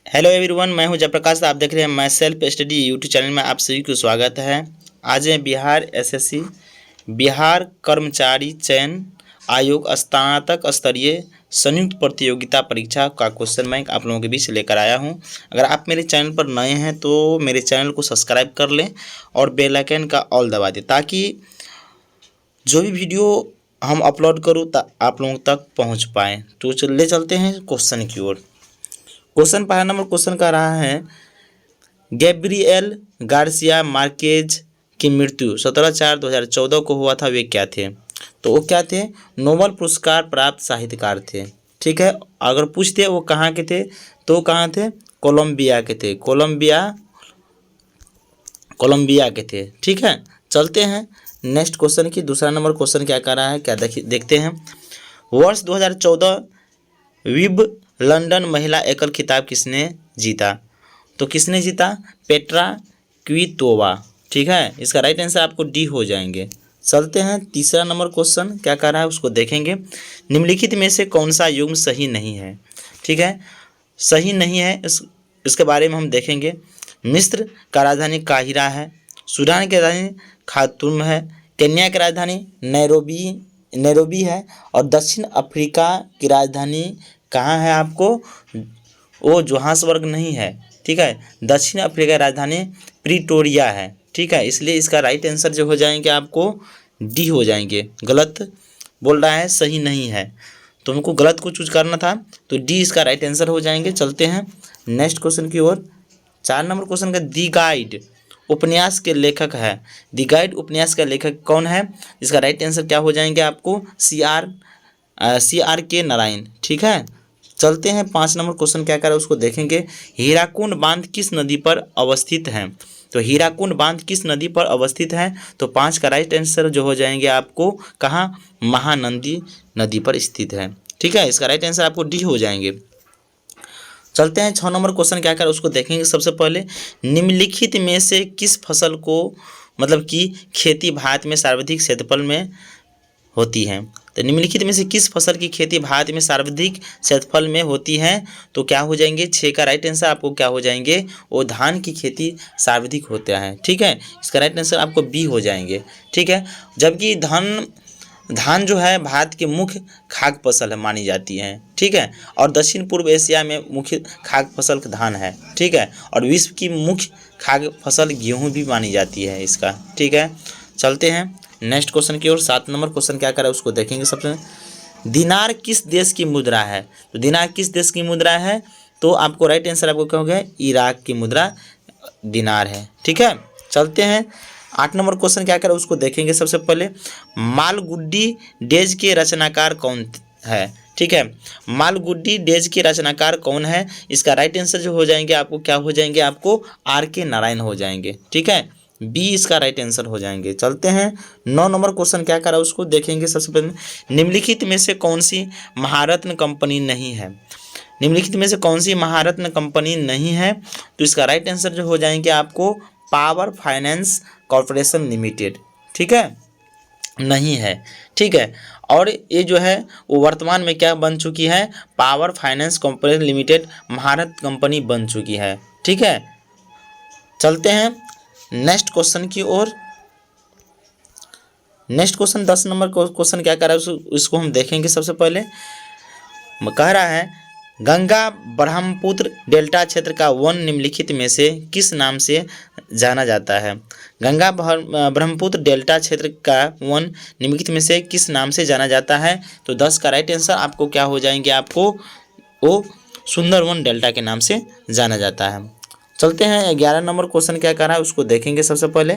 Hello everyone, मैं हूं जयप्रकाश। आप देख रहे हैं my self study YouTube channel में। आप सभी को स्वागत है। आज है बिहार एसएससी बिहार कर्मचारी चयन आयोग स्नातक स्तरीय संयुक्त प्रतियोगिता परीक्षा का क्वेश्चन बैंक आप लोगों के बीच लेकर आया हूं। अगर आप मेरे चैनल पर नए हैं तो मेरे चैनल को सब्सक्राइब कर लें और बेल आइकन का ऑल दबा दें, ताकि जो भी वीडियो हम अपलोड करूँ आप लोगों तक पहुँच पाएँ। तो चलते हैं क्वेश्चन की ओर। क्वेश्चन पहला नंबर क्वेश्चन का रहा है, गैब्रिएल गार्सिया मार्केज की मृत्यु 17/4/2014 को हुआ था। वे क्या थे? तो वो क्या थे? नोबेल पुरस्कार प्राप्त साहित्यकार थे। ठीक है। अगर पूछते वो कहाँ के थे तो कहाँ थे? कोलंबिया के थे। कोलंबिया के थे। ठीक है। चलते हैं नेक्स्ट क्वेश्चन की। दूसरा नंबर क्वेश्चन क्या कर रहा है, क्या देखते हैं। वर्ष 2014 विब लंदन महिला एकल खिताब किसने जीता? तो किसने जीता? Petra Kvitova. ठीक है। इसका राइट आंसर आपको डी हो जाएंगे। चलते हैं तीसरा नंबर क्वेश्चन क्या कह रहा है उसको देखेंगे। निम्नलिखित में से कौन सा युग्म सही नहीं है? ठीक है, सही नहीं है इसके बारे में हम देखेंगे। मिस्र का राजधानी काहिरा है, सूडान की राजधानी खार्तूम है, केन्या की राजधानी नैरोबी है और दक्षिण अफ्रीका की राजधानी कहाँ है? आपको वो जोहान्सबर्ग नहीं है। ठीक है, दक्षिण अफ्रीका की राजधानी प्रिटोरिया है। ठीक है, इसलिए इसका राइट आंसर जो हो जाएंगे आपको डी हो जाएंगे। गलत बोल रहा है, सही नहीं है, तो हमको गलत को चूज करना था, तो डी इसका राइट आंसर हो जाएंगे। चलते हैं नेक्स्ट क्वेश्चन की ओर। 4 नंबर क्वेश्चन का, दी गाइड उपन्यास के लेखक है। दी गाइड उपन्यास का लेखक कौन है? इसका राइट आंसर क्या हो जाएंगे आपको? सी आर के नारायण। ठीक है। चलते हैं 5 नंबर क्वेश्चन क्या कर रहा है उसको देखेंगे। हीराकुंड बांध किस नदी पर अवस्थित है? तो हीराकुंड बांध किस नदी पर अवस्थित है? तो 5 का राइट आंसर जो हो जाएंगे आपको कहाँ? महानंदी नदी पर स्थित है। ठीक है, इसका राइट आंसर आपको डी हो जाएंगे। चलते हैं 6 नंबर क्वेश्चन क्या कर उसको देखेंगे। सबसे पहले, निम्नलिखित में से किस फसल को मतलब कि खेती भारत में सर्वाधिक क्षेत्रफल में होती है? तो निम्नलिखित में से किस फसल की खेती भारत में सर्वाधिक क्षेत्रफल में होती है? तो क्या हो जाएंगे? 6 का राइट आंसर आपको क्या हो जाएंगे? वो धान की खेती सर्वाधिक होता है। ठीक है, इसका राइट आंसर आपको बी हो जाएंगे। ठीक है, जबकि धान जो है भारत की मुख्य खाद्य फसल है मानी जाती है। ठीक है, और दक्षिण पूर्व एशिया में मुख्य खाद्य फसल धान है। ठीक है, और विश्व की मुख्य खाद्य फसल गेहूँ भी मानी जाती है इसका। ठीक है। चलते हैं नेक्स्ट क्वेश्चन की ओर। 7 नंबर क्वेश्चन क्या कर रहा है उसको देखेंगे। सबसे, दिनार किस देश की मुद्रा है? तो दिनार किस देश की मुद्रा है? तो आपको राइट आंसर आपको क्या हो गया? इराक की मुद्रा दिनार है। ठीक है। चलते हैं 8 नंबर क्वेश्चन क्या कर रहा है उसको देखेंगे। सबसे पहले, मालगुडी डेज के रचनाकार कौन है? ठीक है, मालगुडी डेज के रचनाकार कौन है? इसका राइट आंसर जो हो जाएंगे आपको क्या हो जाएंगे? आपको आर के नारायण हो जाएंगे। ठीक है, बी इसका राइट आंसर हो जाएंगे। चलते हैं 9 नंबर क्वेश्चन क्या कर रहा है उसको देखेंगे। सबसे पहले, निम्नलिखित में से कौन सी महारत्न कंपनी नहीं है? निम्नलिखित में से कौन सी महारत्न कंपनी नहीं है? तो इसका राइट आंसर जो हो जाएंगे आपको पावर फाइनेंस कॉर्पोरेशन लिमिटेड। ठीक है, नहीं है। ठीक है, और ये जो है वो वर्तमान में क्या बन चुकी है? पावर फाइनेंस कॉर्पोरेशन लिमिटेड महारत्न कंपनी बन चुकी है। ठीक है। चलते हैं नेक्स्ट क्वेश्चन की ओर। नेक्स्ट क्वेश्चन 10 नंबर क्वेश्चन क्या कर रहा है उसको हम देखेंगे। सबसे पहले कह रहा है, गंगा ब्रह्मपुत्र डेल्टा क्षेत्र का वन निम्नलिखित में से किस नाम से जाना जाता है? गंगा ब्रह्मपुत्र डेल्टा क्षेत्र का वन निम्नलिखित में से किस नाम से जाना जाता है? तो 10 का राइट आंसर आपको क्या हो जाएंगे? आपको वो सुंदरवन डेल्टा के नाम से जाना जाता है। चलते हैं 11 नंबर क्वेश्चन क्या कह रहा है उसको देखेंगे। सबसे पहले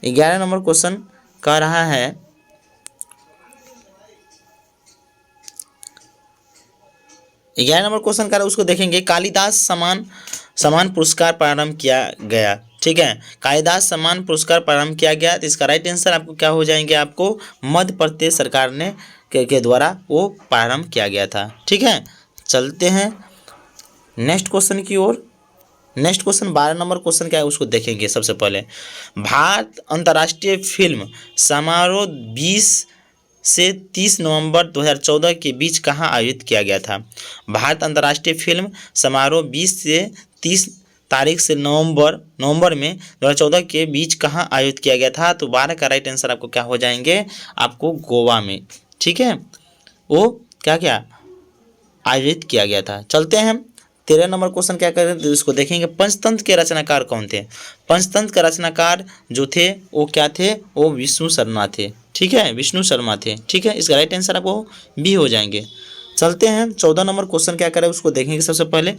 11 नंबर क्वेश्चन कह रहा है, 11 नंबर क्वेश्चन कर उसको देखेंगे। कालिदास सम्मान पुरस्कार प्रारंभ किया गया। ठीक है, कालिदास सम्मान पुरस्कार प्रारंभ किया गया। तो इसका राइट आंसर आपको क्या हो जाएंगे? आपको मध्य प्रदेश सरकार ने के द्वारा वो प्रारंभ किया गया था। ठीक है। चलते हैं नेक्स्ट क्वेश्चन की ओर। नेक्स्ट क्वेश्चन 12 नंबर क्वेश्चन क्या है उसको देखेंगे। सबसे पहले, भारत अंतर्राष्ट्रीय फिल्म समारोह 20 से 30 नवंबर 2014 के बीच कहाँ आयोजित किया गया था? भारत अंतर्राष्ट्रीय फिल्म समारोह 20 से 30 तारीख से नवंबर में 2014 के बीच कहाँ आयोजित किया गया था? तो 12 का राइट आंसर आपको क्या हो जाएंगे? आपको गोवा में, ठीक है, वो क्या क्या आयोजित किया गया था। चलते हैं 13 नंबर क्वेश्चन क्या करें तो इसको देखेंगे। पंचतंत्र के रचनाकार कौन थे? पंचतंत्र के रचनाकार जो थे वो क्या थे? वो विष्णु शर्मा थे, ठीक है, विष्णु शर्मा थे, ठीक है। इसका राइट आंसर आपको बी हो जाएंगे। चलते हैं 14 नंबर क्वेश्चन क्या करें उसको देखेंगे। सबसे पहले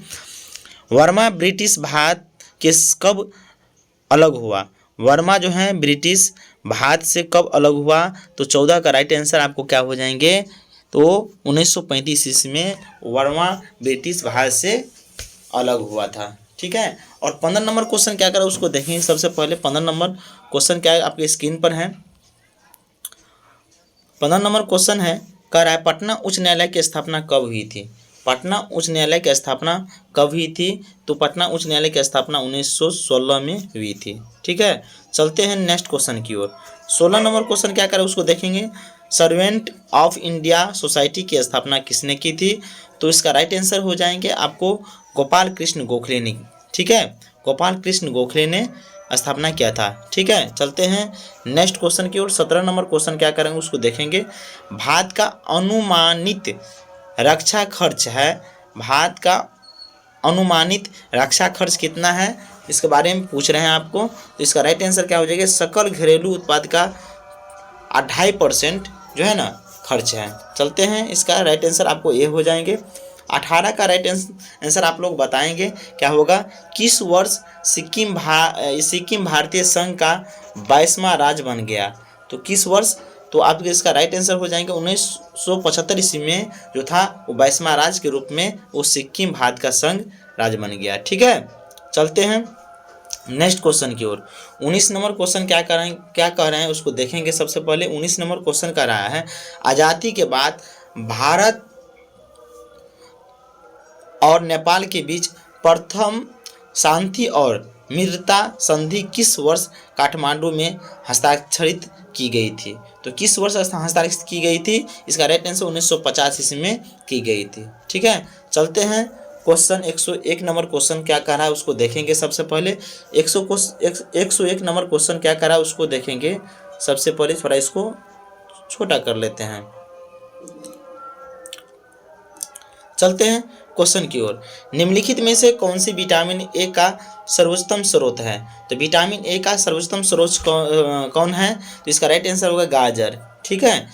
वर्मा ब्रिटिश भारत के कब अलग हुआ? वर्मा जो है ब्रिटिश भारत से कब अलग हुआ? तो 14 का राइट आंसर आपको क्या हो जाएंगे? तो 1935 ईस्वी में वर्मा ब्रिटिश भारत से अलग हुआ था, ठीक है। और 15 नंबर क्वेश्चन क्या करें उसको देखेंगे। सबसे पहले 15 नंबर क्वेश्चन क्या है आपके स्क्रीन पर है। 15 नंबर क्वेश्चन है कह रहा है पटना उच्च न्यायालय की स्थापना कब हुई थी? पटना उच्च न्यायालय की स्थापना कब हुई थी? तो पटना उच्च न्यायालय की स्थापना 1916 में हुई थी, ठीक है। चलते हैं नेक्स्ट क्वेश्चन की ओर। 16 नंबर क्वेश्चन क्या करें उसको देखेंगे। सर्वेंट ऑफ इंडिया सोसाइटी की स्थापना किसने की थी? तो इसका राइट आंसर हो जाएंगे आपको गोपाल कृष्ण गोखले ने, ठीक है, गोपाल कृष्ण गोखले ने स्थापना किया था, ठीक है। चलते हैं नेक्स्ट क्वेश्चन की ओर। 17 नंबर क्वेश्चन क्या करेंगे उसको देखेंगे। भारत का अनुमानित रक्षा खर्च है, भारत का अनुमानित रक्षा खर्च कितना है इसके बारे में पूछ रहे हैं आपको। तो इसका राइट आंसर क्या हो जाएगा? सकल घरेलू उत्पाद का 2.5% जो है ना खर्च है। चलते हैं इसका राइट आंसर आपको ये हो जाएंगे। 18 का राइट आंसर आप लोग बताएंगे क्या होगा। किस वर्ष सिक्किम भारतीय संघ का 22वां राज्य बन गया? तो किस वर्ष? तो आपके इसका राइट आंसर हो जाएंगे 1975 ईस्वी में जो था वो 22वां राज्य के रूप में वो सिक्किम भारत का संघ राज्य बन गया, ठीक है। चलते हैं नेक्स्ट क्वेश्चन की ओर। 19 नंबर क्वेश्चन क्या कह रहे हैं उसको देखेंगे। सबसे पहले 19 नंबर क्वेश्चन कर रहा है आज़ादी के बाद भारत और नेपाल के बीच प्रथम शांति और मित्रता संधि किस वर्ष काठमांडू में हस्ताक्षरित की गई थी? तो किस वर्ष हस्ताक्षरित की गई थी? इसका राइट आंसर 1950 ईस्वी में की गई थी, ठीक है। चलते हैं क्वेश्चन 101 नंबर क्वेश्चन क्या कह रहा है उसको देखेंगे। सबसे पहले 101 नंबर क्वेश्चन क्या कह रहा है उसको देखेंगे। सबसे पहले थोड़ा इसको छोटा कर लेते हैं। चलते हैं क्वेश्चन की ओर। निम्नलिखित में से कौन सी विटामिन ए का सर्वोत्तम स्रोत है? तो विटामिन ए का सर्वोत्तम स्रोत कौन है? तो इसका राइट आंसर होगा गाजर, ठीक है।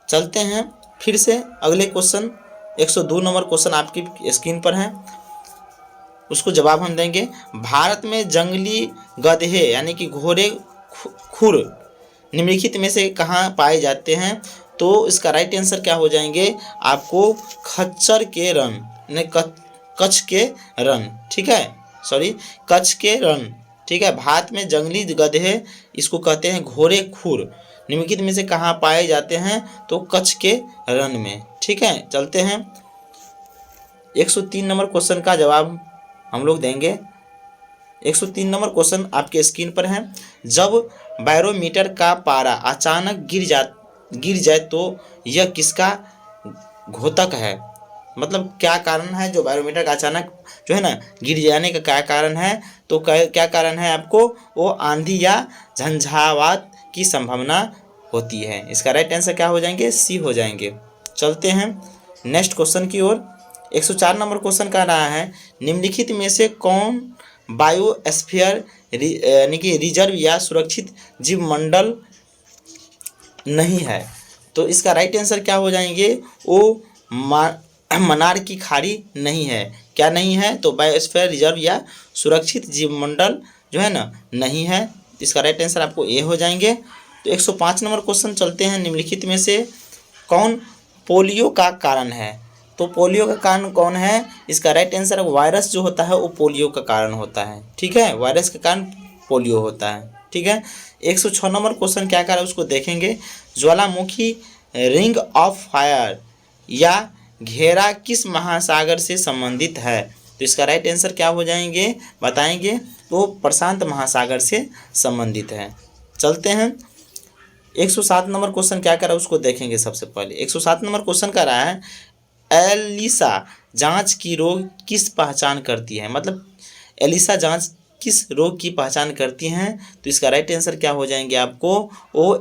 चलते हैं फिर से अगले क्वेश्चन 102 नंबर क्वेश्चन आपकी स्क्रीन पर है, उसको जवाब हम देंगे। भारत में जंगली गधे यानी कि घोड़े खुर निम्नलिखित में से कहाँ पाए जाते हैं? तो इसका राइट आंसर क्या हो जाएंगे आपको खच्चर के रन, कच्छ के रन, ठीक है, सॉरी कच्छ के रन, ठीक है। भारत में जंगली गधे इसको कहते हैं घोड़े खुर, निम्नलिखित में से कहाँ पाए जाते हैं? तो कच्छ के रन में, ठीक है। चलते हैं 103 नंबर क्वेश्चन का जवाब हम लोग देंगे। 103 नंबर क्वेश्चन आपके स्क्रीन पर है। जब बैरोमीटर का पारा अचानक गिर जाए तो यह किसका घोतक है? मतलब क्या कारण है जो बैरोमीटर का अचानक जो है ना गिर जाने का क्या कारण है? तो क्या कारण है आपको? वो आंधी या झंझावात की संभावना होती है। इसका राइट आंसर क्या हो जाएंगे? सी हो जाएंगे। चलते हैं नेक्स्ट क्वेश्चन की ओर। 104 नंबर क्वेश्चन कह रहा है निम्नलिखित में से कौन बायोस्फीयर यानी कि रिजर्व या सुरक्षित जीवमंडल नहीं है? तो इसका राइट आंसर क्या हो जाएंगे? वो मन्नार की खाड़ी नहीं है। क्या नहीं है? तो बायोस्फीयर रिजर्व या सुरक्षित जीवमंडल जो है ना नहीं है। इसका राइट आंसर आपको ए हो जाएंगे। तो 105 नंबर क्वेश्चन चलते हैं। निम्नलिखित में से कौन पोलियो का कारण है? तो पोलियो का कारण कौन है? इसका राइट आंसर वायरस जो होता है वो पोलियो का कारण होता है, ठीक है, वायरस के कारण पोलियो होता है, ठीक है। 106 नंबर क्वेश्चन क्या कर रहा है उसको देखेंगे। ज्वालामुखी रिंग ऑफ फायर या घेरा किस महासागर से संबंधित है? तो इसका राइट आंसर क्या हो जाएंगे बताएंगे? तो प्रशांत महासागर से संबंधित है। चलते हैं 107 नंबर क्वेश्चन क्या कर रहा है उसको देखेंगे। सबसे पहले 107 नंबर क्वेश्चन कर रहा है एलिसा जांच की रोग किस पहचान करती है, मतलब एलिसा जांच किस रोग की पहचान करती हैं? तो इसका राइट आंसर क्या हो जाएंगे आपको, वो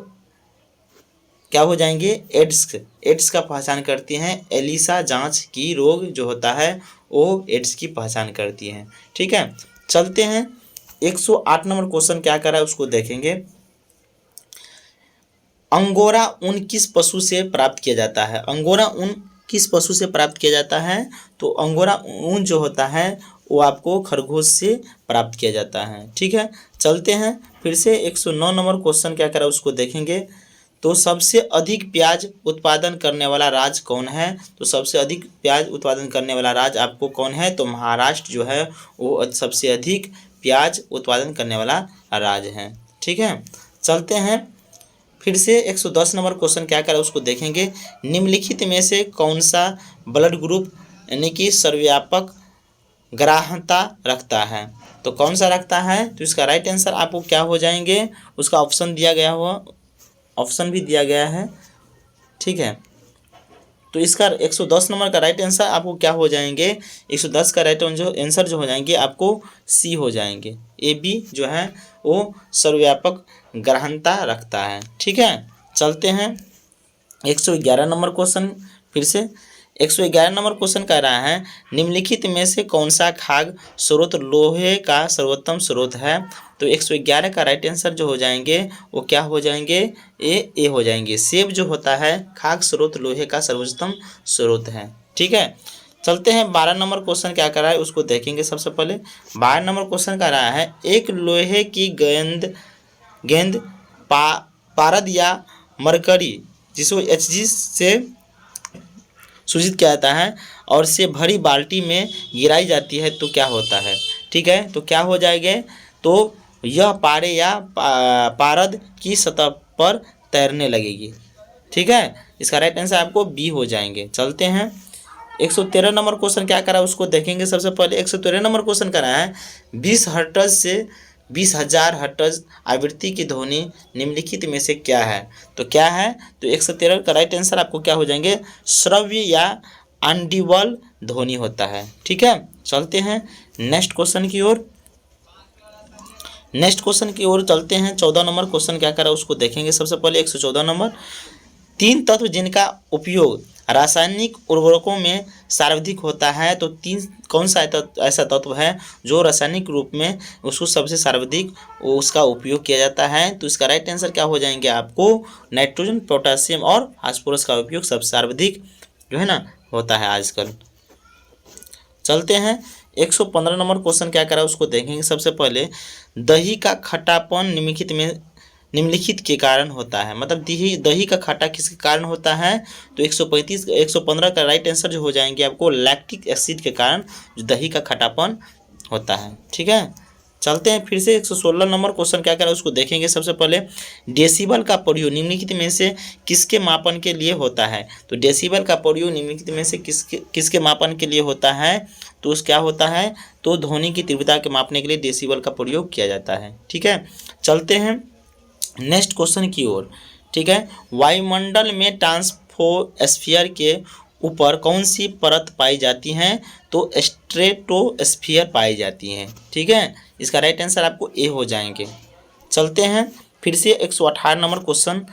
क्या हो जाएंगे, एड्स। एड्स का पहचान करती हैं एलिसा जांच की रोग जो होता है वो एड्स की पहचान करती हैं। ठीक है, चलते हैं 108 नंबर क्वेश्चन क्या कर रहा है उसको देखेंगे। अंगोरा ऊन किस पशु से प्राप्त किया जाता है? अंगोरा ऊन किस पशु से प्राप्त किया जाता है? तो अंगोरा ऊन जो होता है वो आपको खरगोश से प्राप्त किया जाता है। ठीक है, चलते हैं फिर से 109 नंबर क्वेश्चन क्या करा उसको देखेंगे। तो सबसे अधिक प्याज उत्पादन करने वाला राज्य कौन है? तो सबसे अधिक प्याज उत्पादन करने वाला राज्य आपको कौन है? तो महाराष्ट्र जो है वो सबसे अधिक प्याज उत्पादन करने वाला राज्य है। ठीक है, चलते हैं फिर से 110 नंबर क्वेश्चन क्या करा उसको देखेंगे। निम्नलिखित में से कौन सा ब्लड ग्रुप यानी कि सर्वव्यापक ग्राह्यता रखता है? तो कौन सा रखता है? तो इसका राइट आंसर आपको क्या हो जाएंगे, उसका ऑप्शन दिया गया हुआ, ऑप्शन भी दिया गया है। ठीक है, तो इसका 110 नंबर का राइट आंसर आपको क्या हो जाएंगे, 110 का राइट आंसर जो हो जाएंगे आपको सी हो जाएंगे। ए बी जो है वो सर्वव्यापक ग्रहणता रखता है। ठीक है, चलते हैं 111 नंबर क्वेश्चन फिर से 111 नंबर क्वेश्चन कह रहा है निम्नलिखित में से कौन सा खाद्य स्रोत लोहे का सर्वोत्तम स्रोत है? तो 111 का राइट आंसर जो हो जाएंगे वो क्या हो जाएंगे, ए हो जाएंगे। सेब जो होता है खाद्य स्रोत लोहे का सर्वोत्तम स्रोत है। ठीक है, चलते हैं 12 नंबर क्वेश्चन क्या कर रहा है उसको देखेंगे। सबसे पहले 12 नंबर क्वेश्चन कर रहा है एक लोहे की गेंद गेंद पारद या मरकरी जिसको Hg से सूचित किया जाता है और से भरी बाल्टी में गिराई जाती है तो क्या होता है? ठीक है, तो क्या हो जाएंगे, तो यह पारे या पारद की सतह पर तैरने लगेगी। ठीक है, इसका राइट आंसर आपको बी हो जाएंगे। चलते हैं 113 नंबर क्वेश्चन क्या करा उसको देखेंगे। सबसे पहले 113 नंबर क्वेश्चन करा है 20 हर्ट्ज से 20,000 हर्ट्ज आवृत्ति की ध्वनि निम्नलिखित में से क्या है? तो क्या है, तो 113 का राइट आंसर आपको क्या हो जाएंगे, श्रव्य या ऑडिबल ध्वनि होता है। ठीक है, चलते हैं नेक्स्ट क्वेश्चन की ओर। नेक्स्ट क्वेश्चन की ओर चलते हैं 14 नंबर क्वेश्चन क्या करा उसको देखेंगे। सबसे पहले 114 नंबर 3 तत्व जिनका उपयोग रासायनिक उर्वरकों में सर्वाधिक होता है तो 3 कौन सा ऐसा तत्व है जो रासायनिक रूप में उसको सबसे सर्वाधिक उसका उपयोग किया जाता है? तो इसका राइट आंसर क्या हो जाएंगे आपको, नाइट्रोजन पोटेशियम और फास्फोरस का उपयोग सबसे सर्वाधिक जो है ना होता है आजकल। चलते हैं 115 नंबर क्वेश्चन क्या करा उसको देखेंगे। सबसे पहले दही का खट्टापन निम्नलिखित के कारण होता है, मतलब दही का खट्टा किसके कारण होता है? तो 115 का राइट आंसर जो हो जाएंगे आपको लैक्टिक एसिड के कारण जो दही का खट्टापन होता है। ठीक है, चलते हैं फिर से 116 नंबर क्वेश्चन क्या करें उसको देखेंगे। सबसे पहले डेसिबल का प्रयोग निम्नलिखित में से किसके मापन के लिए होता है? तो डेसिबल का प्रयोग निम्नलिखित में से किसके मापन के लिए होता है? तो उस क्या होता है, तो ध्वनि की तीव्रता के मापने के लिए डेसिबल का प्रयोग किया जाता है। ठीक है, चलते हैं नेक्स्ट क्वेश्चन की ओर। ठीक है, वायुमंडल में ट्रांसफोस्फीयर के ऊपर कौन सी परत पाई जाती हैं? तो स्ट्रेटोस्फीयर पाई जाती हैं। ठीक है, इसका राइट आंसर आपको ए हो जाएंगे। चलते हैं फिर से 118 नंबर क्वेश्चन,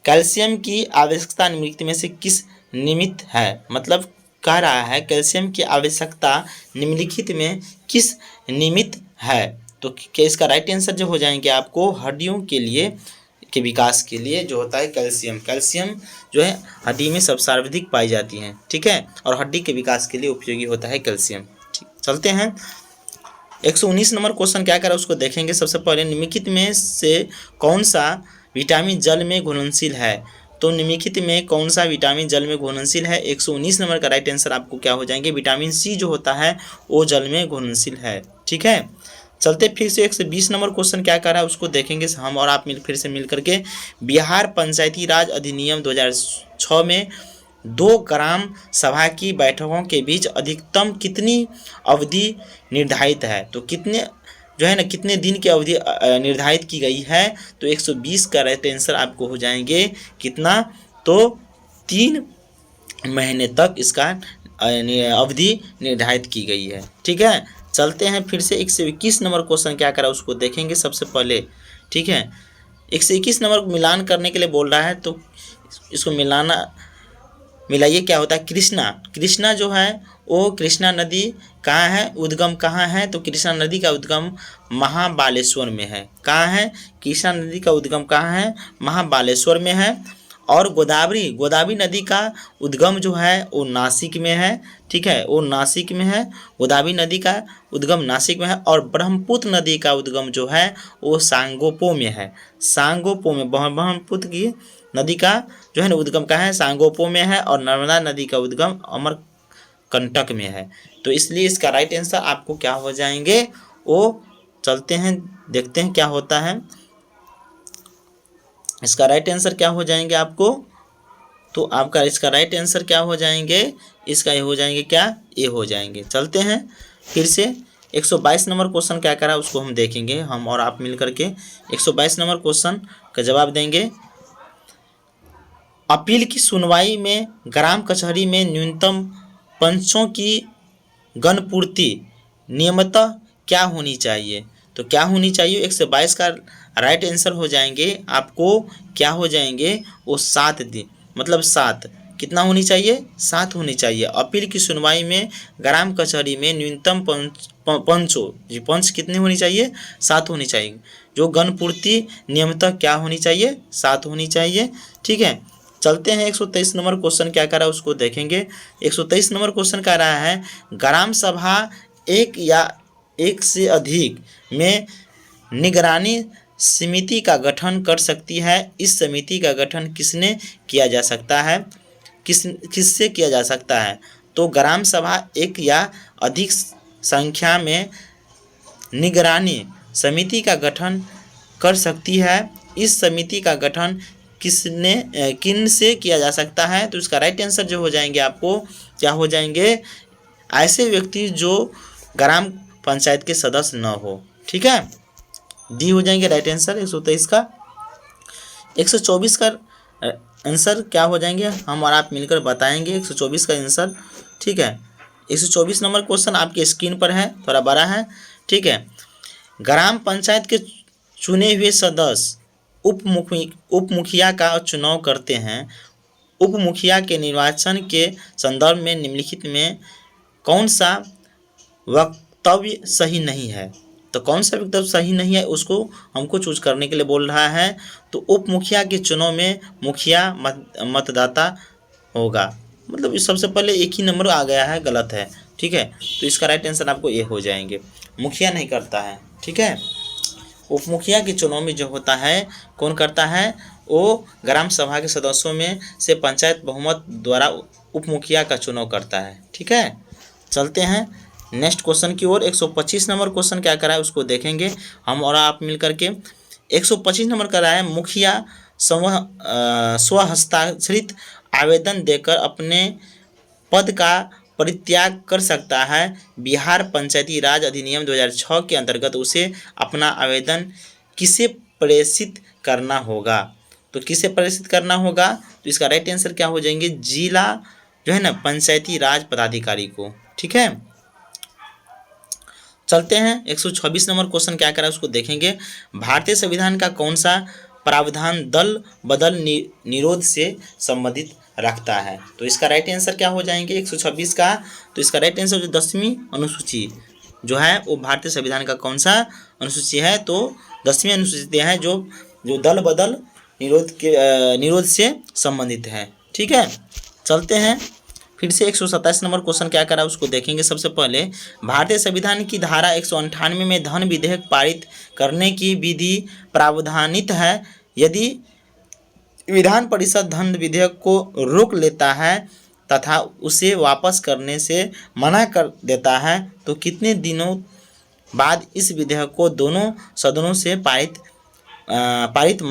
कैल्शियम की आवश्यकता निम्नलिखित में से किस निमित्त है? मतलब कह रहा है कैल्शियम की आवश्यकता निम्नलिखित में किस निमित्त है? तो क्या इसका राइट आंसर जो हो जाएंगे आपको हड्डियों के लिए के विकास के लिए जो होता है कैल्शियम जो है हड्डी में सब सर्वाधिक पाई जाती हैं। ठीक है, और हड्डी के विकास के लिए उपयोगी होता है कैल्शियम। ठीक, चलते हैं 119 नंबर क्वेश्चन क्या करा उसको देखेंगे। सबसे पहले निम्नलिखित में से कौन सा विटामिन जल में घुलनशील है? तो निम्नलिखित में कौन सा विटामिन जल में घुलनशील है? 119 नंबर का राइट आंसर आपको क्या हो जाएंगे, विटामिन सी जो होता है वो जल में घुलनशील है। ठीक है, चलते फिर से 120 नंबर क्वेश्चन क्या कर रहा है उसको देखेंगे हम और आप फिर से मिल करके। बिहार पंचायती राज अधिनियम 2006 में 2 ग्राम सभा की बैठकों के बीच अधिकतम कितनी अवधि निर्धारित है? तो कितने जो है ना कितने दिन की अवधि निर्धारित की गई है? तो 120 का राइट आंसर आपको हो जाएंगे कितना, तो 3 महीने तक इसका अवधि निर्धारित की गई है। ठीक है, चलते हैं फिर से 121 नंबर क्वेश्चन क्या करा उसको देखेंगे सबसे पहले। ठीक है, 121 नंबर मिलान करने के लिए बोल रहा है, तो इसको मिलाइए क्या होता है। कृष्णा, कृष्णा जो है वो कृष्णा नदी कहाँ है, उद्गम कहाँ है, तो कृष्णा नदी का उद्गम महाबालेश्वर में है। कहाँ है, कृष्णा नदी का उद्गम कहाँ है, महाबालेश्वर में है। और गोदावरी, गोदावरी नदी का उद्गम जो है वो नासिक में है। ठीक है, वो नासिक में है, गोदावरी नदी का उद्गम नासिक में है। और ब्रह्मपुत्र नदी का उद्गम जो है वो सांगोपो में है, सांगोपो में। ब्रह्मपुत्र की नदी का जो है ना उद्गम कहाँ है, सांगोपो में है। और नर्मदा नदी का उद्गम अमरकंटक में है। तो इसलिए इसका राइट आंसर आपको क्या हो जाएंगे, वो चलते हैं देखते हैं क्या होता है। इसका राइट आंसर क्या हो जाएंगे आपको, तो आपका इसका राइट आंसर क्या हो जाएंगे, इसका ये हो जाएंगे क्या, ये हो जाएंगे। चलते हैं फिर से 122 नंबर क्वेश्चन क्या करा उसको हम देखेंगे, हम और आप मिल करके 122 नंबर क्वेश्चन का जवाब देंगे। अपील की सुनवाई में ग्राम कचहरी में न्यूनतम पंचों की गणपूर्ति नियमतः क्या होनी चाहिए, तो क्या होनी चाहिए 122 का राइट आंसर हो जाएंगे आपको क्या हो जाएंगे, वो 7 दिन, मतलब 7 कितना होनी चाहिए, 7 होनी चाहिए। अपील की सुनवाई में ग्राम कचहरी में न्यूनतम पंचों जी पंच कितनी होनी चाहिए, 7 होनी चाहिए। जो गणपूर्ति नियमतः क्या होनी चाहिए, 7 होनी चाहिए। ठीक है, चलते हैं 123 नंबर क्वेश्चन क्या कर रहा है उसको देखेंगे। 123 नंबर क्वेश्चन कह रहा है ग्राम सभा एक या एक से अधिक में निगरानी समिति का गठन कर सकती है। इस समिति का गठन किसने किया जा सकता है, किससे किया जा सकता है, तो ग्राम सभा एक या अधिक संख्या में निगरानी समिति का गठन कर सकती है। इस समिति का गठन किन से किया जा सकता है, तो इसका राइट आंसर जो हो जाएंगे आपको क्या हो जाएंगे, ऐसे व्यक्ति जो ग्राम पंचायत के सदस्य न हो। ठीक है, डी हो जाएंगे राइट आंसर 123 का। 124 का आंसर क्या हो जाएंगे, हम और आप मिलकर बताएंगे 124 का आंसर। ठीक है, 124 नंबर क्वेश्चन आपके स्क्रीन पर है, थोड़ा बड़ा है। ठीक है, ग्राम पंचायत के चुने हुए सदस्य उप मुखिया का चुनाव करते हैं। उप मुखिया के निर्वाचन के संदर्भ में निम्नलिखित में कौन सा वक्तव्य सही नहीं है, तो कौन सा वक्तव्य सही नहीं है उसको हमको चूज करने के लिए बोल रहा है। तो उप मुखिया के चुनाव में मुखिया मतदाता होगा, मतलब इस सबसे पहले एक ही नंबर आ गया है, गलत है। ठीक है, तो इसका राइट आंसर आपको ये हो जाएंगे, मुखिया नहीं करता है। ठीक है, उप मुखिया के चुनाव में जो होता है कौन करता है, वो ग्राम सभा के सदस्यों में से पंचायत बहुमत द्वारा उप मुखिया का चुनाव करता है। ठीक है, चलते हैं नेक्स्ट क्वेश्चन की ओर। 125 नंबर क्वेश्चन क्या करा है उसको देखेंगे हम और आप मिल करके। 125 नंबर करा है मुखिया स्वहस्ताक्षरित आवेदन देकर अपने पद का परित्याग कर सकता है। बिहार पंचायती राज अधिनियम 2006 के अंतर्गत उसे अपना आवेदन किसे प्रेषित करना होगा, तो किसे प्रेषित करना होगा, तो इसका राइट आंसर क्या हो जाएंगे, जिला जो है ना पंचायती राज पदाधिकारी को। ठीक है, चलते हैं 126 नंबर क्वेश्चन क्या करा है उसको देखेंगे। भारतीय संविधान का कौन सा प्रावधान दल बदल निरोध से संबंधित रखता है, तो इसका राइट आंसर क्या हो जाएंगे 126 का, तो इसका राइट आंसर जो 10वीं अनुसूची जो है वो भारतीय संविधान का कौन सा अनुसूची है, तो 10वीं अनुसूची है जो दल बदल निरोध से संबंधित है। ठीक है, चलते हैं फिर से 127 नंबर क्वेश्चन क्या करा उसको देखेंगे। सबसे पहले भारतीय संविधान की धारा 198 में धन विधेयक पारित करने की विधि प्रावधानित है। यदि विधान परिषद धन विधेयक को रोक लेता है तथा उसे वापस करने से मना कर देता है, तो कितने दिनों बाद इस विधेयक को दोनों सदनों से पारित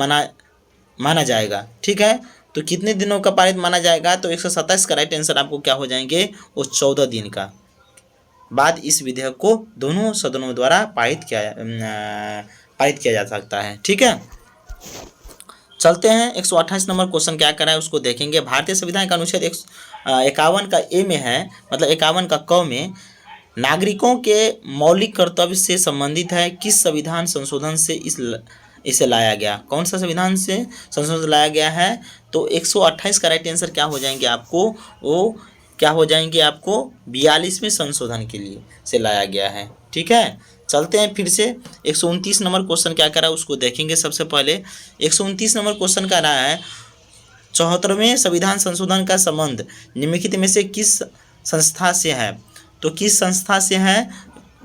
माना जाएगा। ठीक है, तो कितने दिनों का पारित माना जाएगा, तो 127 का राइट आंसर आपको क्या हो जाएंगे, वो 14 दिन का बाद इस विधेयक को दोनों सदनों द्वारा पारित किया जा सकता है। ठीक है, चलते हैं 128 नंबर क्वेश्चन क्या करा है उसको देखेंगे। भारतीय संविधान का अनुच्छेद 51 का ए में है, मतलब 51 का क में नागरिकों के मौलिक कर्तव्य से संबंधित है। किस संविधान संशोधन से इसे लाया गया? कौन सा संविधान से संशोधन लाया गया है? तो 128 का राइट आंसर क्या हो जाएंगे आपको? वो क्या हो जाएंगे आपको? 42वें संशोधन के लिए से लाया गया है। ठीक है, चलते हैं फिर से 129 नंबर क्वेश्चन क्या करा उसको देखेंगे। सबसे पहले 129 नंबर क्वेश्चन का रहा है 74वें संविधान संशोधन का संबंध निम्नलिखित में से किस संस्था से है? तो किस संस्था से है?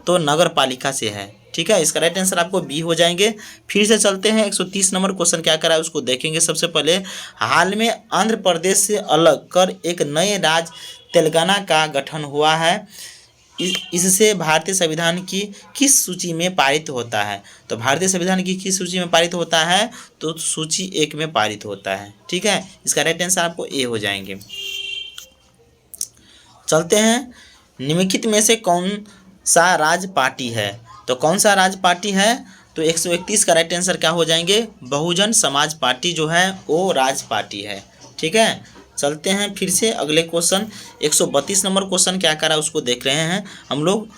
तो नगर पालिका से है। ठीक है, इसका राइट आंसर आपको बी हो जाएंगे। फिर से चलते हैं 130 नंबर क्वेश्चन क्या करा है उसको देखेंगे। सबसे पहले हाल में आंध्र प्रदेश से अलग कर एक नए राज्य तेलंगाना का गठन हुआ है। इससे भारतीय संविधान की किस सूची में पारित होता है? तो भारतीय संविधान की किस सूची में पारित होता है? तो सूची 1 में पारित होता है। ठीक है, इसका राइट आंसर आपको ए हो जाएंगे। चलते हैं निम्नलिखित में से कौन सा राज्य पार्टी है? तो कौन सा राज्य पार्टी है? तो 131 का राइट आंसर क्या हो जाएंगे? बहुजन समाज पार्टी जो है वो राज्य पार्टी है। ठीक है, चलते हैं फिर से अगले क्वेश्चन 132 नंबर क्वेश्चन क्या करा उसको देख रहे हैं हम लोग।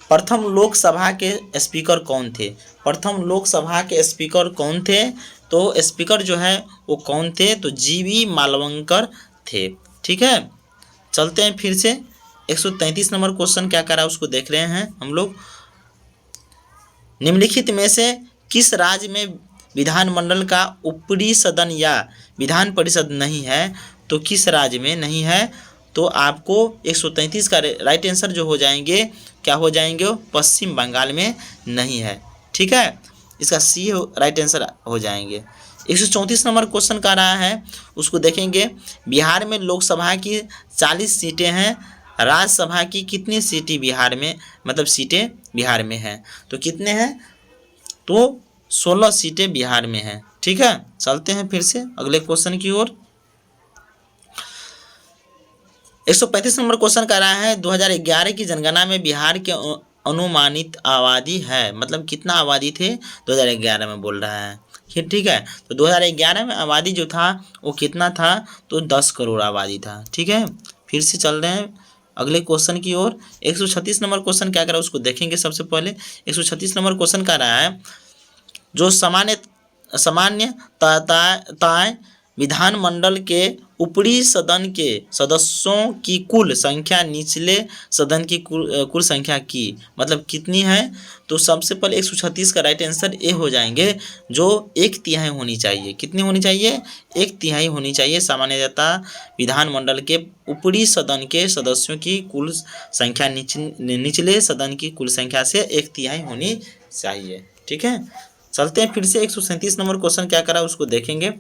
प्रथम लोकसभा के स्पीकर कौन थे? प्रथम लोकसभा के स्पीकर कौन थे? तो स्पीकर जो है वो कौन थे? तो जीवी मालवंकर थे। ठीक है, चलते हैं फिर से 133 नंबर क्वेश्चन क्या करा उसको देख रहे हैं हम लोग। निम्नलिखित में से किस राज्य में विधानमंडल का ऊपरी सदन या विधान परिषद नहीं है? तो किस राज्य में नहीं है? तो आपको 133 का राइट आंसर जो हो जाएंगे क्या हो जाएंगे? पश्चिम बंगाल में नहीं है। ठीक है, इसका सी राइट आंसर हो जाएंगे। 134 नंबर क्वेश्चन का रहा है उसको देखेंगे। बिहार में लोकसभा की 40 सीटें हैं, राज्यसभा की कितनी सीटें बिहार में, मतलब सीटें बिहार में हैं? तो कितने हैं? तो 16 सीटें बिहार में हैं। ठीक है, चलते हैं फिर से अगले क्वेश्चन की ओर। 135 नंबर क्वेश्चन का रहा है 2011 की जनगणना में बिहार के अनुमानित आबादी है, मतलब कितना आबादी थे 2011 में बोल रहा है। ठीक है, तो 2011 में आबादी जो था वो कितना था? तो 10 करोड़ आबादी था। ठीक है, फिर से चल रहे हैं अगले क्वेश्चन की ओर। 136 नंबर क्वेश्चन क्या करा उसको देखेंगे। सबसे पहले 136 नंबर क्वेश्चन का रहा है जो सामान्यतः विधानमंडल के ऊपरी सदन के सदस्यों की कुल संख्या निचले सदन की कुल संख्या की मतलब कितनी है? तो सबसे पहले 136 का राइट आंसर ए हो जाएंगे, जो 1/3 होनी चाहिए। कितनी होनी चाहिए? 1/3 होनी चाहिए। सामान्यतः विधानमंडल के ऊपरी सदन के सदस्यों की कुल संख्या निचले सदन की कुल संख्या से 1/3 होनी चाहिए। ठीक है, चलते हैं फिर से 137 नंबर क्वेश्चन क्या करा उसको देखेंगे।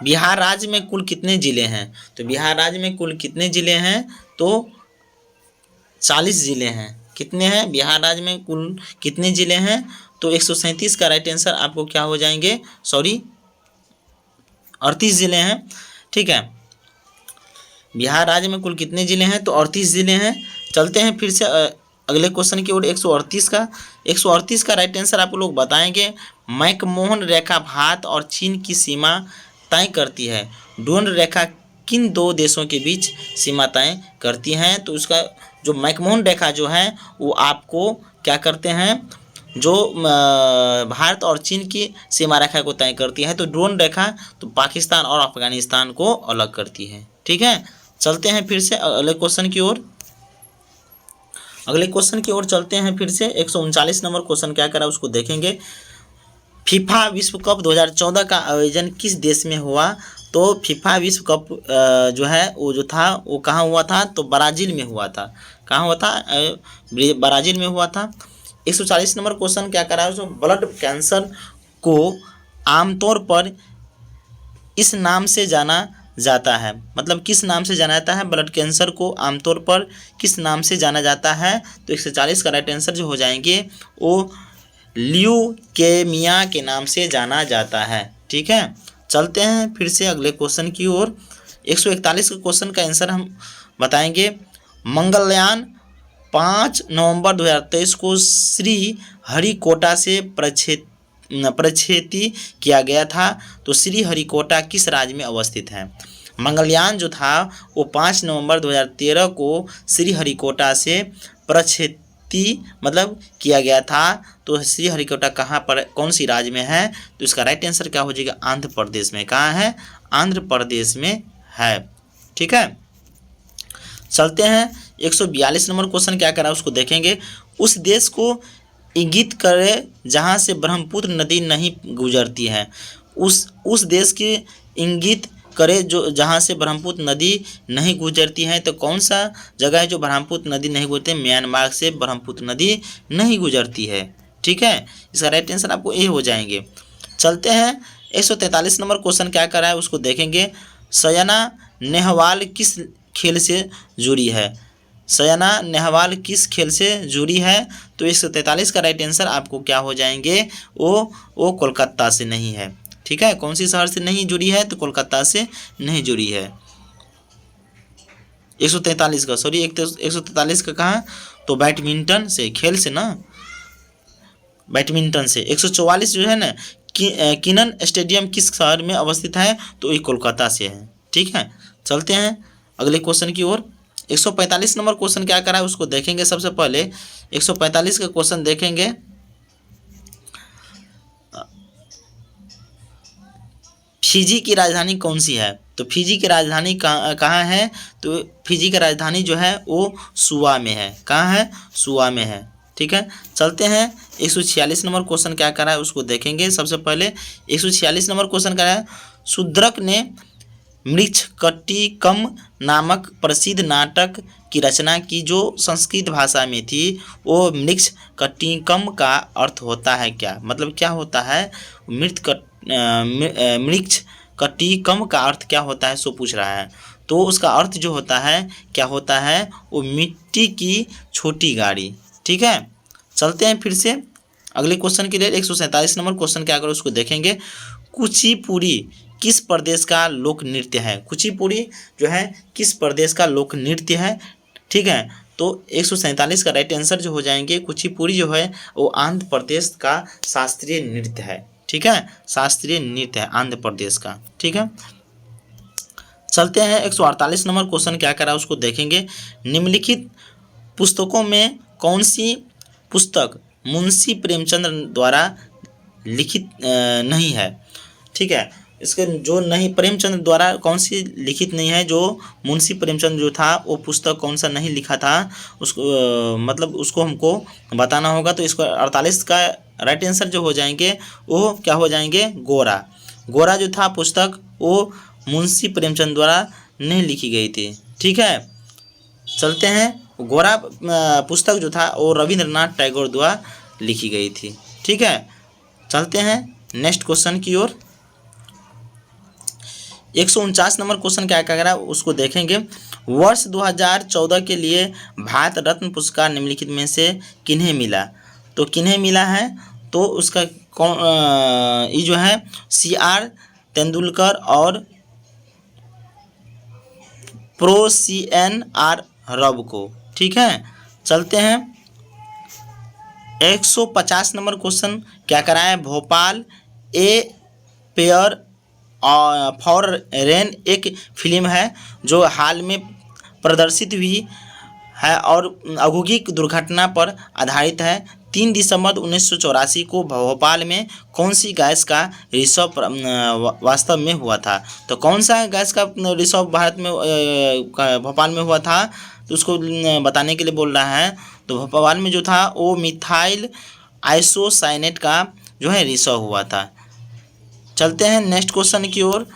बिहार राज्य में कुल कितने जिले हैं? तो बिहार राज्य में कुल कितने जिले हैं? तो 40 जिले हैं। कितने हैं बिहार राज्य में कुल कितने जिले हैं? तो 137 का राइट आंसर आपको क्या हो जाएंगे? 38 जिले हैं। ठीक है, बिहार राज्य में कुल कितने जिले हैं? तो 38 जिले हैं। चलते हैं फिर से अगले क्वेश्चन की ओर। 138 का राइट आंसर आप लोग बताएंगे। मैकमोहन रेखा भारत और चीन की सीमा तय करती है। डोन रेखा किन दो देशों के बीच सीमा तय करती हैं? तो उसका जो मैकमोहन रेखा जो है वो आपको क्या करते हैं? जो भारत और चीन की सीमा रेखा को तय करती है। तो ड्रोन रेखा तो पाकिस्तान और अफगानिस्तान को अलग करती है। ठीक है, चलते हैं फिर से अगले क्वेश्चन की ओर। अगले क्वेश्चन की ओर चलते हैं फिर से 139 नंबर क्वेश्चन क्या करा उसको देखेंगे। फीफा विश्व कप 2014 का आयोजन किस देश में हुआ? तो फीफा विश्व कप जो है वो जो था वो कहाँ हुआ था? तो ब्राज़ील में हुआ था। कहाँ हुआ था? ब्राज़ील में हुआ था। 140 नंबर क्वेश्चन क्या करा है उसको। ब्लड कैंसर को आमतौर पर इस नाम से जाना जाता है, मतलब किस नाम से जाना जाता है? ब्लड कैंसर को आमतौर पर किस नाम से जाना जाता है? तो 140 का राइट आंसर जो हो जाएंगे वो ल्यूकेमिया के नाम से जाना जाता है। ठीक है, चलते हैं फिर से अगले क्वेश्चन की ओर। 141 के क्वेश्चन का आंसर हम बताएंगे। मंगलयान 5 नवंबर 2023 को श्री हरिकोटा से प्रक्षेपित किया गया था? तो श्रीहरिकोटा किस राज्य में अवस्थित है? मंगलयान जो था वो 5 नवंबर 2013 को श्रीहरिकोटा से प्रक्षेपित मतलब किया गया था। तो श्रीहरिकोटा कहाँ पर, कौन सी राज्य में है? तो इसका राइट आंसर क्या हो जाएगा? आंध्र प्रदेश में। कहाँ है? आंध्र प्रदेश में है। ठीक है, चलते हैं 142 नंबर क्वेश्चन क्या करा उसको देखेंगे। उस देश को इंगित करे जहाँ से ब्रह्मपुत्र नदी नहीं गुजरती है। उस देश की इंगित करे जो जहाँ से ब्रह्मपुत्र नदी नहीं गुजरती है। तो कौन सा जगह है जो ब्रह्मपुत्र नदी नहीं गुजरती? म्यांमार से ब्रह्मपुत्र नदी नहीं गुजरती है। ठीक है, इसका राइट आंसर आपको ए हो जाएंगे। चलते हैं 143 नंबर क्वेश्चन क्या कर रहा है उसको देखेंगे। सयाना नेहवाल किस खेल से जुड़ी है? सयाना नेहवाल किस खेल से जुड़ी है? तो 143 का राइट आंसर आपको क्या हो जाएंगे? वो कोलकाता से नहीं है। ठीक है, कौन सी शहर से नहीं जुड़ी है? तो कोलकाता से नहीं जुड़ी है। 143 का, सॉरी 143 का कहाँ? तो बैडमिंटन से, खेल से ना, बैडमिंटन से। 144 जो है ना, किनन स्टेडियम किस शहर में अवस्थित है? तो ये कोलकाता से है। ठीक है, चलते हैं अगले क्वेश्चन की ओर। 145 नंबर क्वेश्चन क्या करा है उसको देखेंगे। सबसे पहले 145 का क्वेश्चन देखेंगे। फिजी की राजधानी कौन सी है? तो फिजी की राजधानी कहाँ है? तो फिजी की राजधानी जो है वो सुआ में है। कहाँ है? सुआ में है। ठीक है, चलते हैं 146 नंबर क्वेश्चन क्या करा है उसको देखेंगे। सबसे पहले 146 नंबर क्वेश्चन करा है। शूद्रक ने मृच्छकटिकम नामक प्रसिद्ध नाटक की रचना की जो संस्कृत भाषा में थी। वो मृच्छकटिकम का अर्थ होता है क्या? मतलब क्या होता है? मृच्छकटिकम का अर्थ क्या होता है सो पूछ रहा है। तो उसका अर्थ जो होता है क्या होता है? वो मिट्टी की छोटी गाड़ी। ठीक है, चलते हैं फिर से अगले क्वेश्चन के लिए। 147 नंबर क्वेश्चन क्या करो उसको देखेंगे। कुचिपुड़ी किस प्रदेश का लोक नृत्य है? कुचिपुड़ी जो है किस प्रदेश का लोक नृत्य है? ठीक है, तो 147 का राइट आंसर जो हो जाएंगे, कुचिपुड़ी जो है वो आंध्र प्रदेश का शास्त्रीय नृत्य है। ठीक है, शास्त्रीय नृत्य है आंध्र प्रदेश का। ठीक है, चलते हैं 148 नंबर क्वेश्चन क्या करा उसको देखेंगे। निम्नलिखित पुस्तकों में कौन सी पुस्तक मुंशी प्रेमचंद द्वारा लिखित नहीं है? ठीक है, इसके जो नहीं, प्रेमचंद द्वारा कौन सी लिखित नहीं है? जो मुंशी प्रेमचंद जो था वो पुस्तक कौन सा नहीं लिखा था उसको, मतलब उसको हमको बताना होगा। तो इसको 48 का राइट आंसर जो हो जाएंगे वो क्या हो जाएंगे? गोरा। गोरा जो था पुस्तक वो मुंशी प्रेमचंद द्वारा नहीं लिखी गई थी। ठीक है, चलते हैं। गोरा पुस्तक जो था वो रविंद्रनाथ टैगोर द्वारा लिखी गई थी। ठीक है, चलते हैं नेक्स्ट क्वेश्चन की ओर। 149 नंबर क्वेश्चन क्या कर रहा है उसको देखेंगे। वर्ष 2014 के लिए भारत रत्न पुरस्कार निम्नलिखित में से किन्हें मिला? तो किन्हें मिला है? तो उसका कौन, ये जो है CR तेंदुलकर और CNR रब को। ठीक है, चलते हैं 150 नंबर क्वेश्चन क्या कराए। Bhopal a pair for rain एक फिल्म है जो हाल में प्रदर्शित हुई है और औद्योगिक दुर्घटना पर आधारित है। 3 दिसंबर 1984 को भोपाल में कौन सी गैस का रिसर्व वास्तव में हुआ था? तो कौन सा गैस का रिसर्व भारत में भोपाल में हुआ था? तो उसको बताने के लिए बोल रहा है। तो भोपाल में जो था वो मिथाइल आइसोसाइनेट का जो है रिसर्व हुआ था। चलते हैं नेक्स्ट क्वेश्चन की ओर।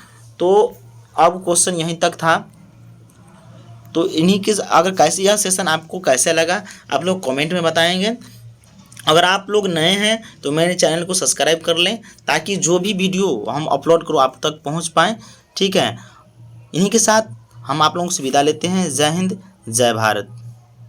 तो अब क्वेश्चन यहीं तक था। तो इन्हीं के अगर कैसे यह सेशन आपको कैसे लगा आप लोग कमेंट में बताएंगे। अगर आप लोग नए हैं तो मेरे चैनल को सब्सक्राइब कर लें ताकि जो भी वीडियो हम अपलोड करो आप तक पहुंच पाएँ। ठीक है, इन्हीं के साथ हम आप लोगों से विदा लेते हैं। जय हिंद, जय भारत।